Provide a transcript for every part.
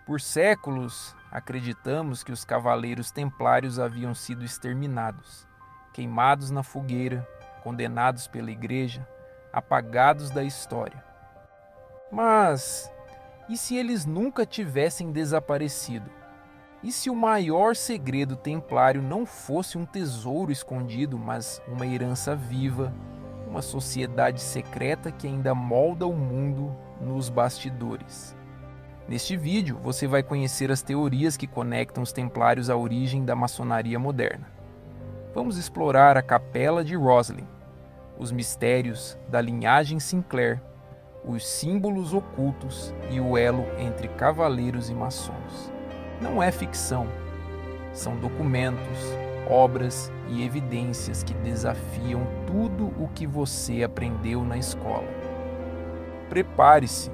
Por séculos, acreditamos que os cavaleiros templários haviam sido exterminados, queimados na fogueira, condenados pela Igreja, apagados da história. Mas e se eles nunca tivessem desaparecido? E se o maior segredo templário não fosse um tesouro escondido, mas uma herança viva, uma sociedade secreta que ainda molda o mundo nos bastidores? Neste vídeo, você vai conhecer as teorias que conectam os templários à origem da maçonaria moderna. Vamos explorar a Capela de Roslin, os mistérios da linhagem Sinclair, os símbolos ocultos e o elo entre cavaleiros e maçons. Não é ficção, são documentos, obras e evidências que desafiam tudo o que você aprendeu na escola. Prepare-se!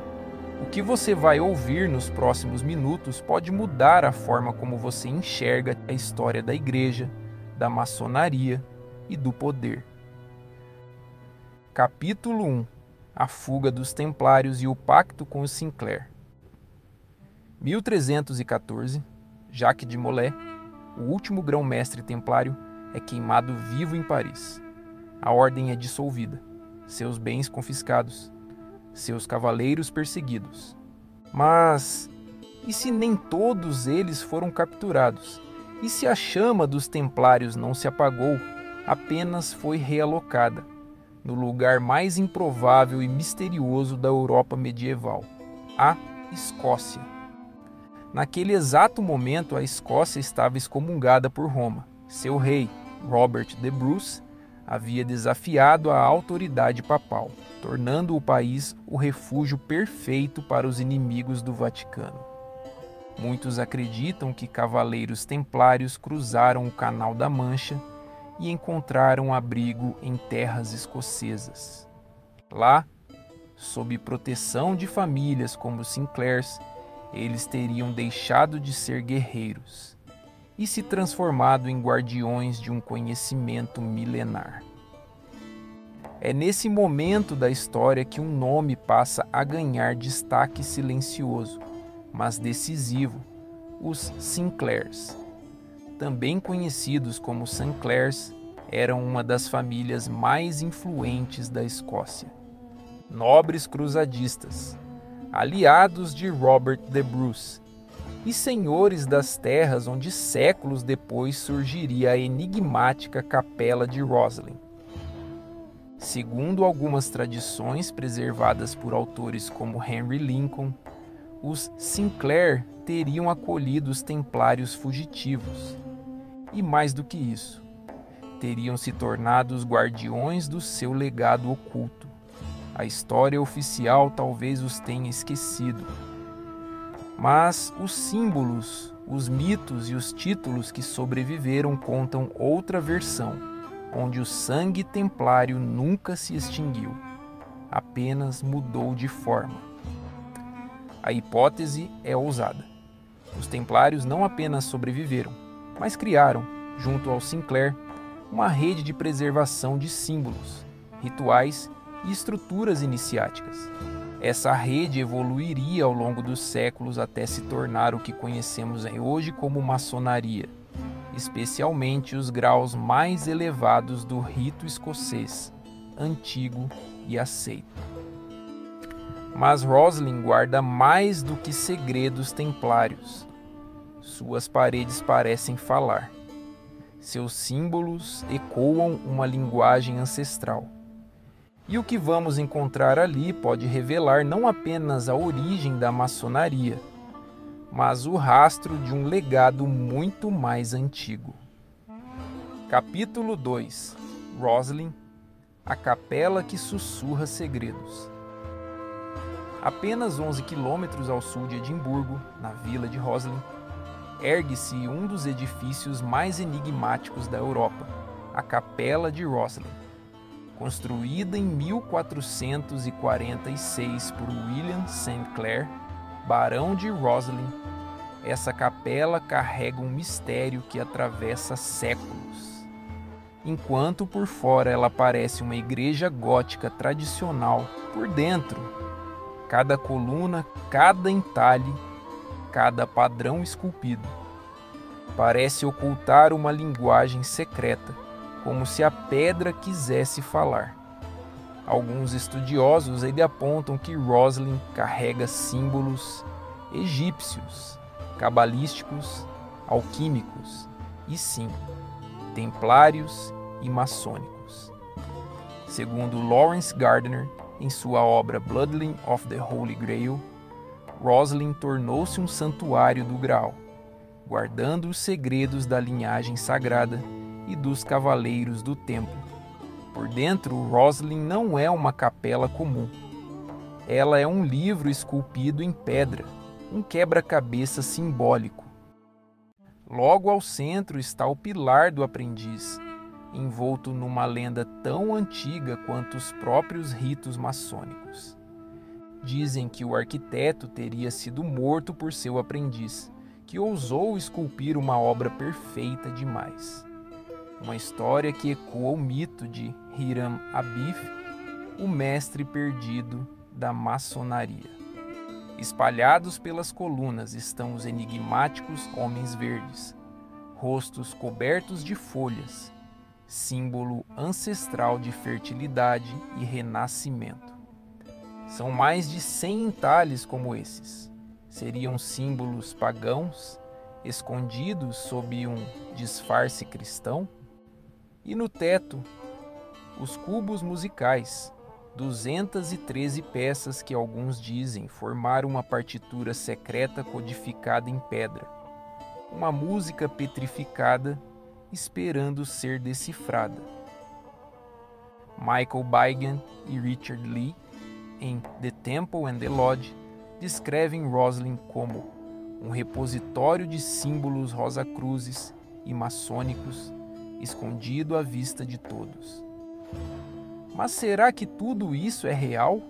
O que você vai ouvir nos próximos minutos pode mudar a forma como você enxerga a história da Igreja, da maçonaria e do poder. Capítulo 1: A fuga dos Templários e o pacto com os Sinclair. 1314, Jacques de Molay, o último grão-mestre templário, é queimado vivo em Paris. A ordem é dissolvida, seus bens confiscados, seus cavaleiros perseguidos. Mas e se nem todos eles foram capturados? E se a chama dos templários não se apagou, apenas foi realocada no lugar mais improvável e misterioso da Europa medieval, a Escócia? Naquele exato momento, a Escócia estava excomungada por Roma. Seu rei, Robert de Bruce, havia desafiado a autoridade papal, tornando o país o refúgio perfeito para os inimigos do Vaticano. Muitos acreditam que cavaleiros templários cruzaram o Canal da Mancha e encontraram abrigo em terras escocesas. Lá, sob proteção de famílias como os Sinclairs, eles teriam deixado de ser guerreiros e se transformado em guardiões de um conhecimento milenar. É nesse momento da história que um nome passa a ganhar destaque silencioso, mas decisivo: os Sinclairs. Também conhecidos como Sinclairs, eram uma das famílias mais influentes da Escócia. Nobres cruzadistas, aliados de Robert de Bruce e senhores das terras onde séculos depois surgiria a enigmática Capela de Roslin. Segundo algumas tradições preservadas por autores como Henry Lincoln, os Sinclair teriam acolhido os templários fugitivos. E mais do que isso, teriam se tornado os guardiões do seu legado oculto. A história oficial talvez os tenha esquecido. Mas os símbolos, os mitos e os títulos que sobreviveram contam outra versão, onde o sangue templário nunca se extinguiu, apenas mudou de forma. A hipótese é ousada. Os templários não apenas sobreviveram, mas criaram, junto aos Sinclair, uma rede de preservação de símbolos, rituais e estruturas iniciáticas. Essa rede evoluiria ao longo dos séculos até se tornar o que conhecemos hoje como maçonaria, especialmente os graus mais elevados do rito escocês, antigo e aceito. Mas Roslin guarda mais do que segredos templários. Suas paredes parecem falar. Seus símbolos ecoam uma linguagem ancestral. E o que vamos encontrar ali pode revelar não apenas a origem da maçonaria, mas o rastro de um legado muito mais antigo. Capítulo 2: Roslin, a capela que sussurra segredos. Apenas 11 quilômetros ao sul de Edimburgo, na vila de Roslin, ergue-se um dos edifícios mais enigmáticos da Europa, a Capela de Roslin. Construída em 1446 por William St. Clair, barão de Roslin, essa capela carrega um mistério que atravessa séculos. Enquanto por fora ela parece uma igreja gótica tradicional, por dentro, cada coluna, cada entalhe cada padrão esculpido. Parece ocultar uma linguagem secreta, como se a pedra quisesse falar. Alguns estudiosos ainda apontam que Roslin carrega símbolos egípcios, cabalísticos, alquímicos e, sim, templários e maçônicos. Segundo Lawrence Gardner, em sua obra Bloodline of the Holy Grail, Roslin tornou-se um santuário do Graal, guardando os segredos da linhagem sagrada e dos cavaleiros do templo. Por dentro, Roslin não é uma capela comum. Ela é um livro esculpido em pedra, um quebra-cabeça simbólico. Logo ao centro está o pilar do aprendiz, envolto numa lenda tão antiga quanto os próprios ritos maçônicos. Dizem que o arquiteto teria sido morto por seu aprendiz, que ousou esculpir uma obra perfeita demais. Uma história que ecoa o mito de Hiram Abif, o mestre perdido da maçonaria. Espalhados pelas colunas estão os enigmáticos homens verdes, rostos cobertos de folhas, símbolo ancestral de fertilidade e renascimento. São mais de 100 entalhes como esses. Seriam símbolos pagãos, escondidos sob um disfarce cristão? E no teto, os cubos musicais, 213 peças que alguns dizem formar uma partitura secreta codificada em pedra. Uma música petrificada esperando ser decifrada. Michael Beigan e Richard Lee, em The Temple and the Lodge, descrevem Roslin como um repositório de símbolos rosacruzes e maçônicos escondido à vista de todos. Mas será que tudo isso é real?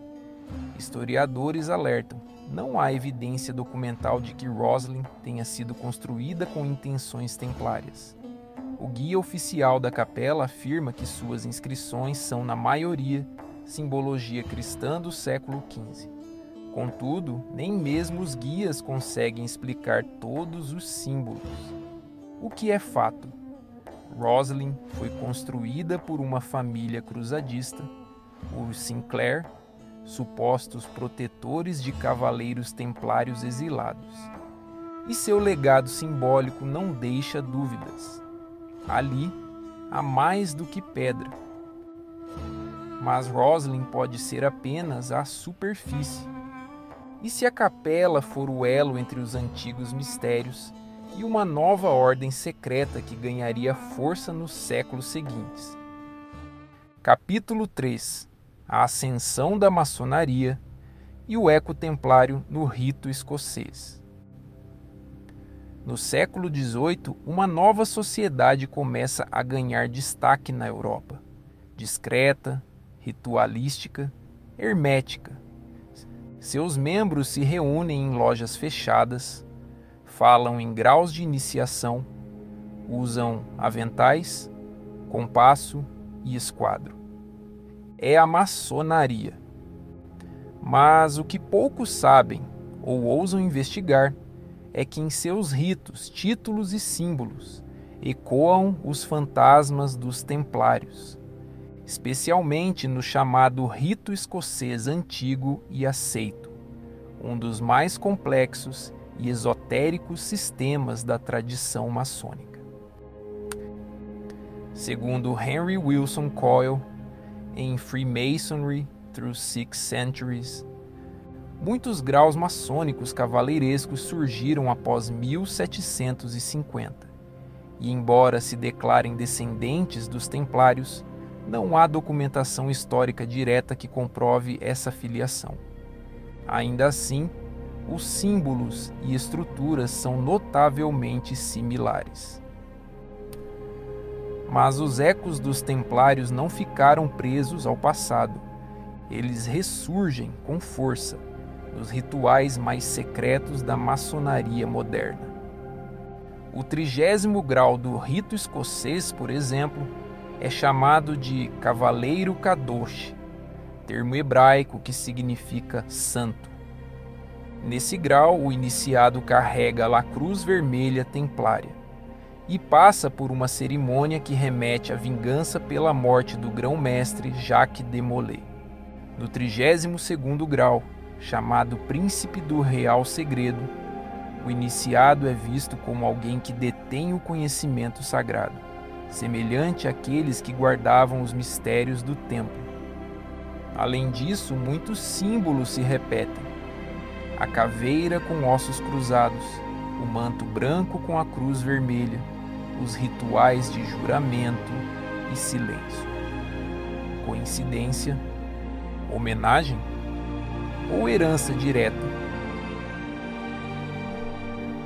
Historiadores alertam: não há evidência documental de que Roslin tenha sido construída com intenções templárias. O guia oficial da capela afirma que suas inscrições são, na maioria, simbologia cristã do século XV. Contudo, nem mesmo os guias conseguem explicar todos os símbolos. O que é fato? Roslin foi construída por uma família cruzadista, os Sinclair, supostos protetores de cavaleiros templários exilados. E seu legado simbólico não deixa dúvidas. Ali há mais do que pedra. Mas Roslin pode ser apenas a superfície. E se a capela for o elo entre os antigos mistérios e uma nova ordem secreta que ganharia força nos séculos seguintes? Capítulo 3: A ascensão da maçonaria e o eco templário no rito escocês. No século XVIII, uma nova sociedade começa a ganhar destaque na Europa. Discreta, ritualística, hermética. Seus membros se reúnem em lojas fechadas, falam em graus de iniciação, usam aventais, compasso e esquadro. É a maçonaria. Mas o que poucos sabem ou ousam investigar é que em seus ritos, títulos e símbolos ecoam os fantasmas dos templários, especialmente no chamado rito escocês antigo e aceito, um dos mais complexos e esotéricos sistemas da tradição maçônica. Segundo Henry Wilson Coyle, em Freemasonry Through Six Centuries, muitos graus maçônicos cavaleirescos surgiram após 1750, e embora se declarem descendentes dos templários, não há documentação histórica direta que comprove essa filiação. Ainda assim, os símbolos e estruturas são notavelmente similares. Mas os ecos dos templários não ficaram presos ao passado. Eles ressurgem com força nos rituais mais secretos da maçonaria moderna. O 30º grau do rito escocês, por exemplo, é chamado de Cavaleiro Kadosh, termo hebraico que significa santo. Nesse grau, o iniciado carrega a cruz vermelha templária e passa por uma cerimônia que remete à vingança pela morte do grão-mestre Jacques de Molay. No 32º grau, chamado Príncipe do Real Segredo, o iniciado é visto como alguém que detém o conhecimento sagrado, semelhante àqueles que guardavam os mistérios do templo. Além disso, muitos símbolos se repetem: a caveira com ossos cruzados, o manto branco com a cruz vermelha, os rituais de juramento e silêncio. Coincidência? Homenagem? Ou herança direta?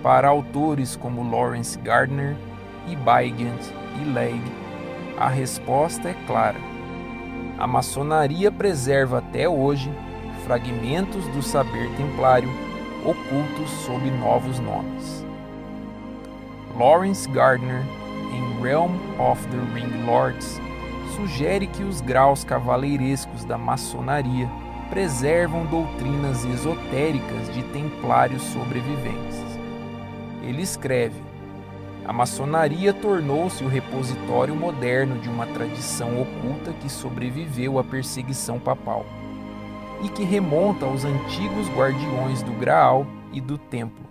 Para autores como Lawrence Gardner e Weigand e Legge, a resposta é clara. A maçonaria preserva até hoje fragmentos do saber templário ocultos sob novos nomes. Lawrence Gardner, em Realm of the Ring Lords, sugere que os graus cavaleirescos da maçonaria preservam doutrinas esotéricas de templários sobreviventes. Ele escreve: a maçonaria tornou-se o repositório moderno de uma tradição oculta que sobreviveu à perseguição papal e que remonta aos antigos guardiões do Graal e do Templo.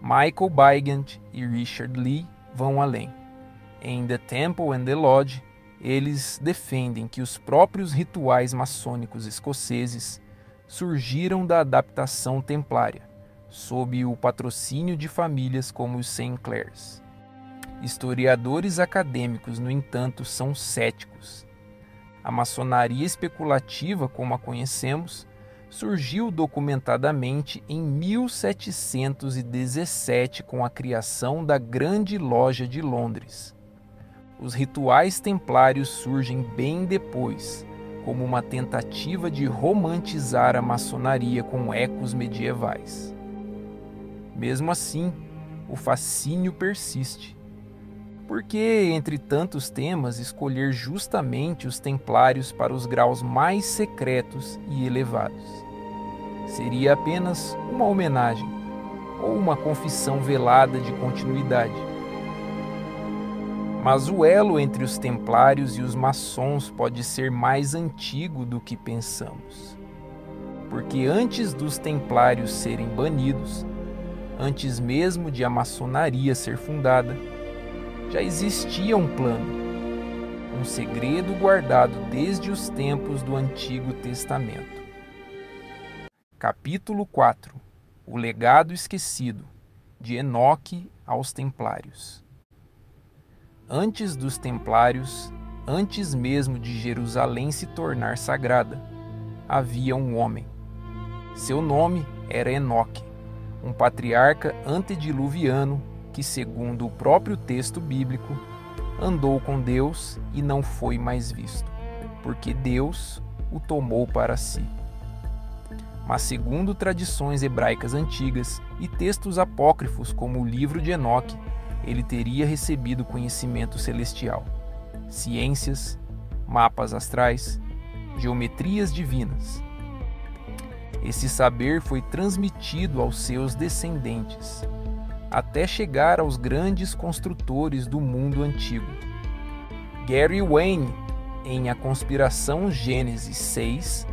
Michael Weigand e Richard Lee vão além. Em The Temple and the Lodge, eles defendem que os próprios rituais maçônicos escoceses surgiram da adaptação templária, sob o patrocínio de famílias como os St. Clairs. Historiadores acadêmicos, no entanto, são céticos. A maçonaria especulativa, como a conhecemos, surgiu documentadamente em 1717 com a criação da Grande Loja de Londres. Os rituais templários surgem bem depois, como uma tentativa de romantizar a maçonaria com ecos medievais. Mesmo assim, o fascínio persiste. Por que, entre tantos temas, escolher justamente os templários para os graus mais secretos e elevados? Seria apenas uma homenagem ou uma confissão velada de continuidade? Mas o elo entre os templários e os maçons pode ser mais antigo do que pensamos. Porque antes dos templários serem banidos, antes mesmo de a maçonaria ser fundada, já existia um plano, um segredo guardado desde os tempos do Antigo Testamento. Capítulo 4 O Legado Esquecido, de Enoque aos Templários. Antes dos Templários, antes mesmo de Jerusalém se tornar sagrada, havia um homem. Seu nome era Enoque, um patriarca antediluviano que, segundo o próprio texto bíblico, andou com Deus e não foi mais visto, porque Deus o tomou para si. Mas segundo tradições hebraicas antigas e textos apócrifos como o livro de Enoque, ele teria recebido conhecimento celestial, ciências, mapas astrais, geometrias divinas. Esse saber foi transmitido aos seus descendentes, até chegar aos grandes construtores do mundo antigo. Gary Wayne, em A Conspiração Gênesis 6,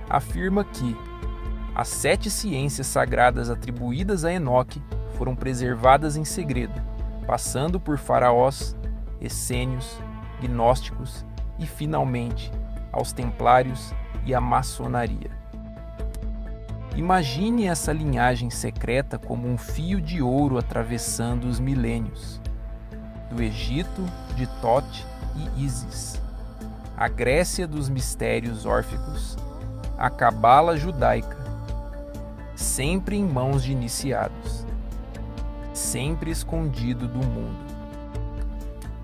afirma que as 7 ciências sagradas atribuídas a Enoque foram preservadas em segredo, passando por faraós, essênios, gnósticos e, finalmente, aos templários e à maçonaria. Imagine essa linhagem secreta como um fio de ouro atravessando os milênios. Do Egito, de Tote e Ísis, a Grécia dos mistérios órficos, a cabala judaica, sempre em mãos de iniciados, sempre escondido do mundo.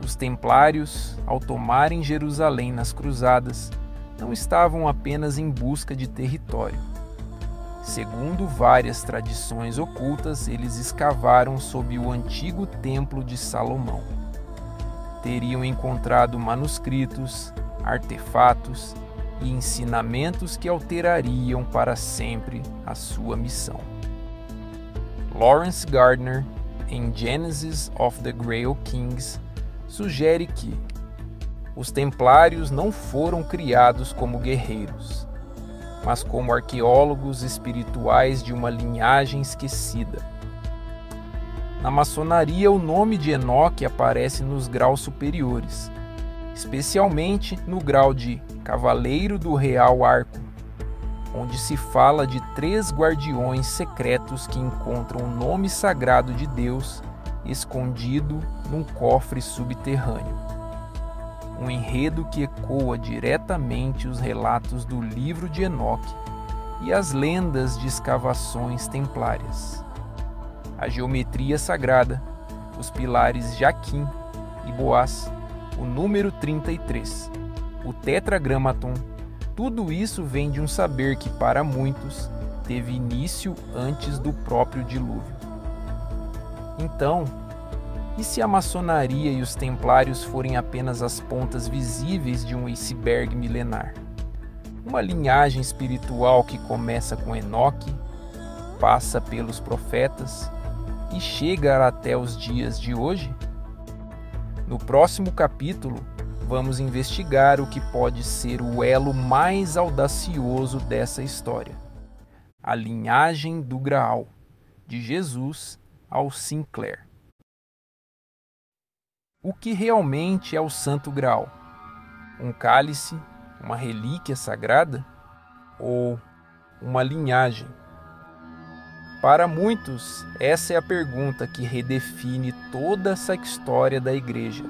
Os templários, ao tomarem Jerusalém nas cruzadas, não estavam apenas em busca de território. Segundo várias tradições ocultas, eles escavaram sob o antigo templo de Salomão. Teriam encontrado manuscritos, artefatos e ensinamentos que alterariam para sempre a sua missão. Lawrence Gardner, em Genesis of the Grail Kings, sugere que os Templários não foram criados como guerreiros, mas como arqueólogos espirituais de uma linhagem esquecida. Na maçonaria, o nome de Enoque aparece nos graus superiores, especialmente no grau de Cavaleiro do Real Arco, onde se fala de 3 guardiões secretos que encontram o nome sagrado de Deus escondido num cofre subterrâneo. Um enredo que ecoa diretamente os relatos do livro de Enoque e as lendas de escavações templárias. A geometria sagrada, os pilares Jaquim e Boaz, o número 33, o tetragramaton, tudo isso vem de um saber que, para muitos, teve início antes do próprio dilúvio. Então, e se a maçonaria e os templários forem apenas as pontas visíveis de um iceberg milenar? Uma linhagem espiritual que começa com Enoque, passa pelos profetas e chega até os dias de hoje? No próximo capítulo, vamos investigar o que pode ser o elo mais audacioso dessa história: a linhagem do Graal, de Jesus ao Sinclair. O que realmente é o Santo Graal? Um cálice, uma relíquia sagrada ou uma linhagem? Para muitos, essa é a pergunta que redefine toda essa história da Igreja.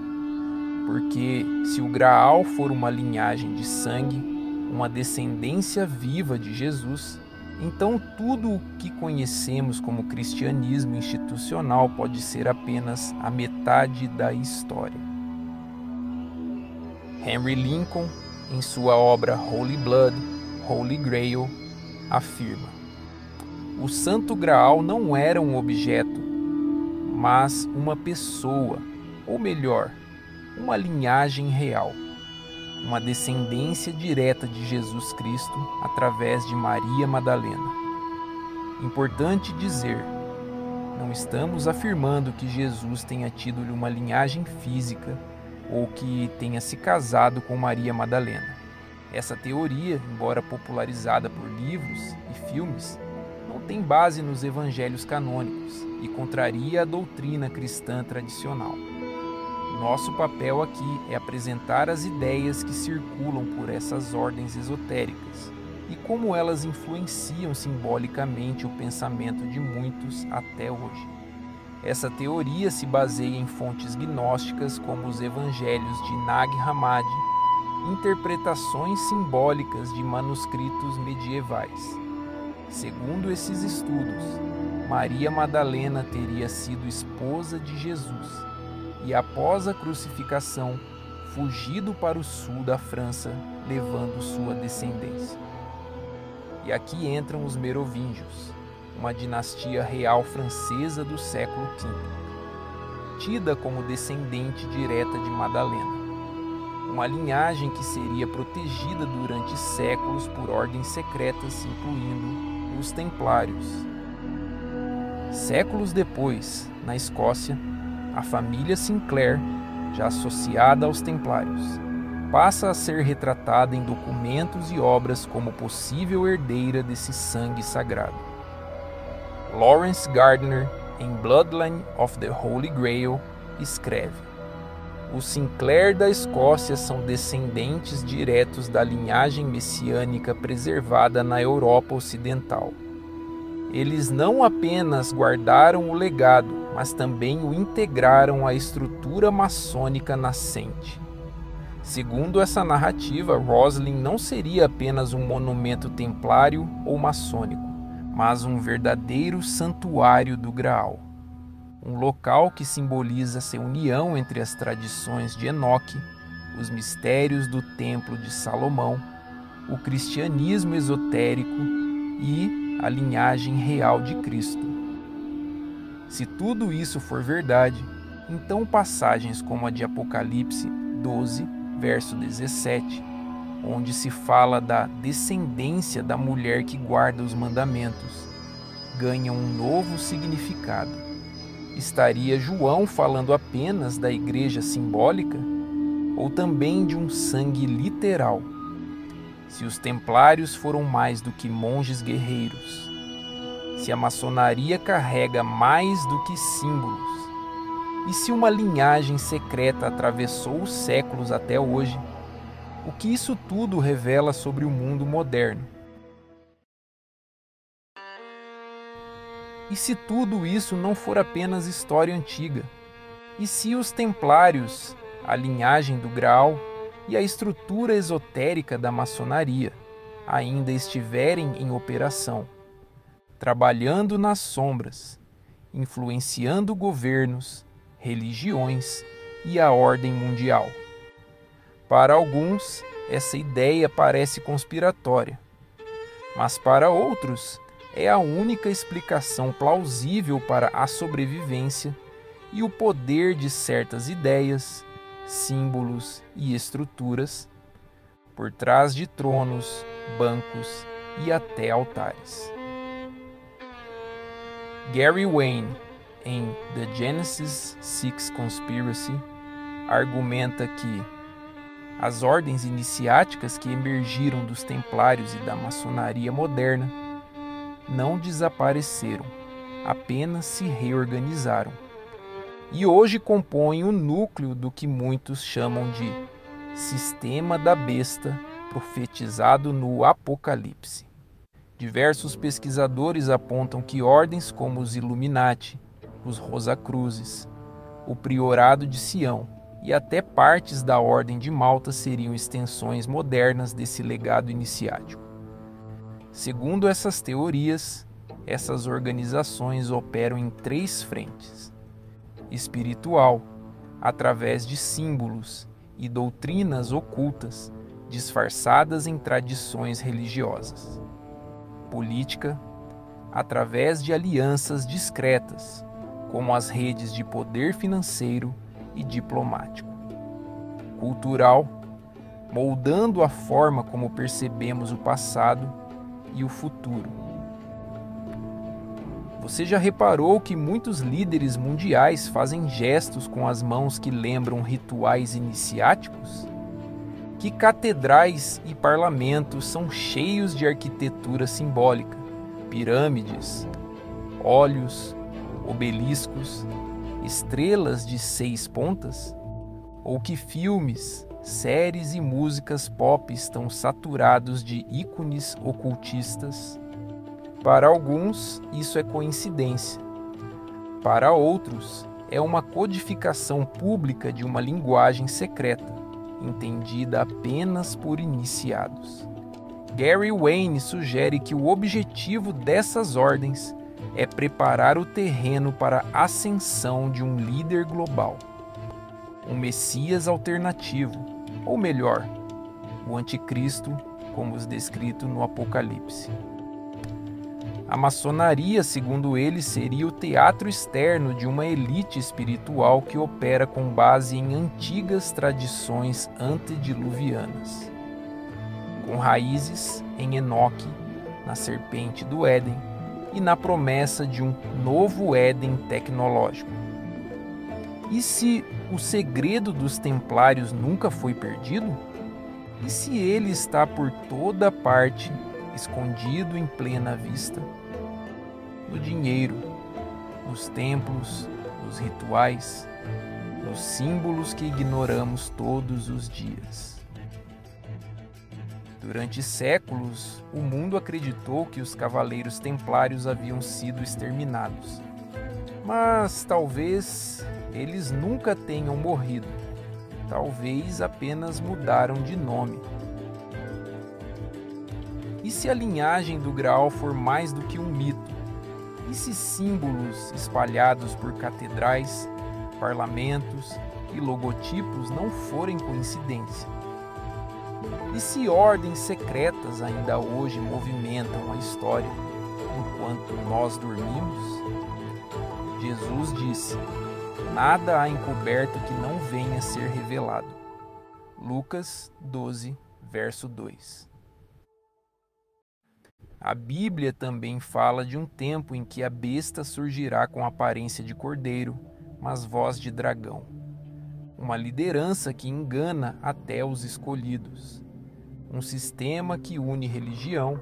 Porque se o Graal for uma linhagem de sangue, uma descendência viva de Jesus, então tudo o que conhecemos como cristianismo institucional pode ser apenas a metade da história. Henry Lincoln, em sua obra Holy Blood, Holy Grail, afirma: o Santo Graal não era um objeto, mas uma pessoa, ou melhor, uma linhagem real, uma descendência direta de Jesus Cristo através de Maria Madalena. Importante dizer, não estamos afirmando que Jesus tenha tido uma linhagem física ou que tenha se casado com Maria Madalena. Essa teoria, embora popularizada por livros e filmes, não tem base nos evangelhos canônicos e contraria a doutrina cristã tradicional. Nosso papel aqui é apresentar as ideias que circulam por essas ordens esotéricas e como elas influenciam simbolicamente o pensamento de muitos até hoje. Essa teoria se baseia em fontes gnósticas como os evangelhos de Nag Hammadi, interpretações simbólicas de manuscritos medievais. Segundo esses estudos, Maria Madalena teria sido esposa de Jesus e, após a crucificação, fugido para o sul da França, levando sua descendência. E aqui entram os Merovingios, uma dinastia real francesa do século V, tida como descendente direta de Madalena, uma linhagem que seria protegida durante séculos por ordens secretas, incluindo os Templários. Séculos depois, na Escócia, a família Sinclair, já associada aos Templários, passa a ser retratada em documentos e obras como possível herdeira desse sangue sagrado. Lawrence Gardner, em Bloodline of the Holy Grail, escreve: os Sinclair da Escócia são descendentes diretos da linhagem messiânica preservada na Europa Ocidental. Eles não apenas guardaram o legado, mas também o integraram à estrutura maçônica nascente. Segundo essa narrativa, Roslin não seria apenas um monumento templário ou maçônico, mas um verdadeiro santuário do Graal. Um local que simboliza essa união entre as tradições de Enoque, os mistérios do Templo de Salomão, o cristianismo esotérico e a linhagem real de Cristo. Se tudo isso for verdade, então passagens como a de Apocalipse 12, verso 17, onde se fala da descendência da mulher que guarda os mandamentos, ganha um novo significado. Estaria João falando apenas da igreja simbólica ou também de um sangue literal? Se os templários foram mais do que monges guerreiros, se a maçonaria carrega mais do que símbolos, e se uma linhagem secreta atravessou os séculos até hoje, o que isso tudo revela sobre o mundo moderno? E se tudo isso não for apenas história antiga? E se os templários, a linhagem do Graal e a estrutura esotérica da maçonaria ainda estiverem em operação, trabalhando nas sombras, influenciando governos, religiões e a ordem mundial? Para alguns, essa ideia parece conspiratória, mas para outros é a única explicação plausível para a sobrevivência e o poder de certas ideias, símbolos e estruturas por trás de tronos, bancos e até altares. Gary Wayne, em The Genesis 6 Conspiracy, argumenta que as ordens iniciáticas que emergiram dos templários e da maçonaria moderna não desapareceram, apenas se reorganizaram, e hoje compõem o núcleo do que muitos chamam de Sistema da Besta, profetizado no Apocalipse. Diversos pesquisadores apontam que ordens como os Illuminati, os Rosacruzes, o Priorado de Sião e até partes da Ordem de Malta seriam extensões modernas desse legado iniciático. Segundo essas teorias, essas organizações operam em 3 frentes: espiritual, através de símbolos e doutrinas ocultas disfarçadas em tradições religiosas; política, através de alianças discretas, como as redes de poder financeiro e diplomático; cultural, moldando a forma como percebemos o passado e o futuro. Você já reparou que muitos líderes mundiais fazem gestos com as mãos que lembram rituais iniciáticos? Que catedrais e parlamentos são cheios de arquitetura simbólica, pirâmides, óleos, obeliscos, estrelas de 6 pontas? Ou que filmes, séries e músicas pop estão saturados de ícones ocultistas? Para alguns, isso é coincidência. Para outros, é uma codificação pública de uma linguagem secreta, entendida apenas por iniciados. Gary Wayne sugere que o objetivo dessas ordens é preparar o terreno para a ascensão de um líder global, um Messias alternativo, ou melhor, o Anticristo, como os descrito no Apocalipse. A maçonaria, segundo ele, seria o teatro externo de uma elite espiritual que opera com base em antigas tradições antediluvianas, com raízes em Enoque, na serpente do Éden e na promessa de um novo Éden tecnológico. E se o segredo dos templários nunca foi perdido? E se ele está por toda parte, escondido em plena vista? No dinheiro, nos templos, nos rituais, nos símbolos que ignoramos todos os dias. Durante séculos, o mundo acreditou que os cavaleiros templários haviam sido exterminados. Mas talvez eles nunca tenham morrido. Talvez apenas mudaram de nome. E se a linhagem do Graal for mais do que um mito? E se símbolos espalhados por catedrais, parlamentos e logotipos não forem coincidência? E se ordens secretas ainda hoje movimentam a história enquanto nós dormimos? Jesus disse: nada há encoberto que não venha a ser revelado. Lucas 12, verso 2. A Bíblia também fala de um tempo em que a besta surgirá com aparência de cordeiro, mas voz de dragão. Uma liderança que engana até os escolhidos. Um sistema que une religião,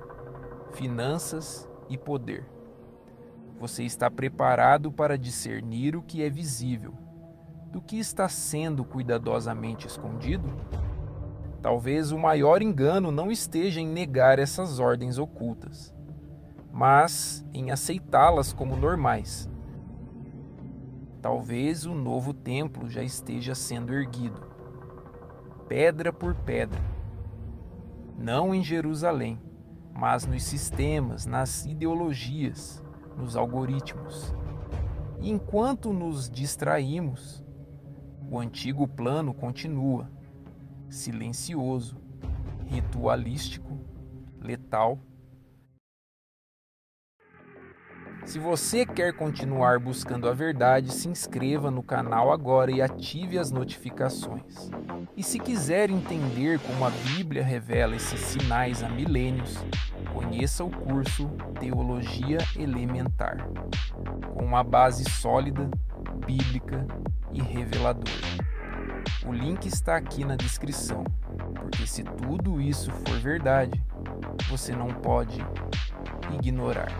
finanças e poder. Você está preparado para discernir o que é visível, do que está sendo cuidadosamente escondido? Talvez o maior engano não esteja em negar essas ordens ocultas, mas em aceitá-las como normais. Talvez o novo templo já esteja sendo erguido, pedra por pedra, não em Jerusalém, mas nos sistemas, nas ideologias, nos algoritmos. E enquanto nos distraímos, o antigo plano continua, silencioso, ritualístico, letal. Se você quer continuar buscando a verdade, se inscreva no canal agora e ative as notificações. E se quiser entender como a Bíblia revela esses sinais há milênios, conheça o curso Teologia Elementar, com uma base sólida, bíblica e reveladora. O link está aqui na descrição, porque se tudo isso for verdade, você não pode ignorar.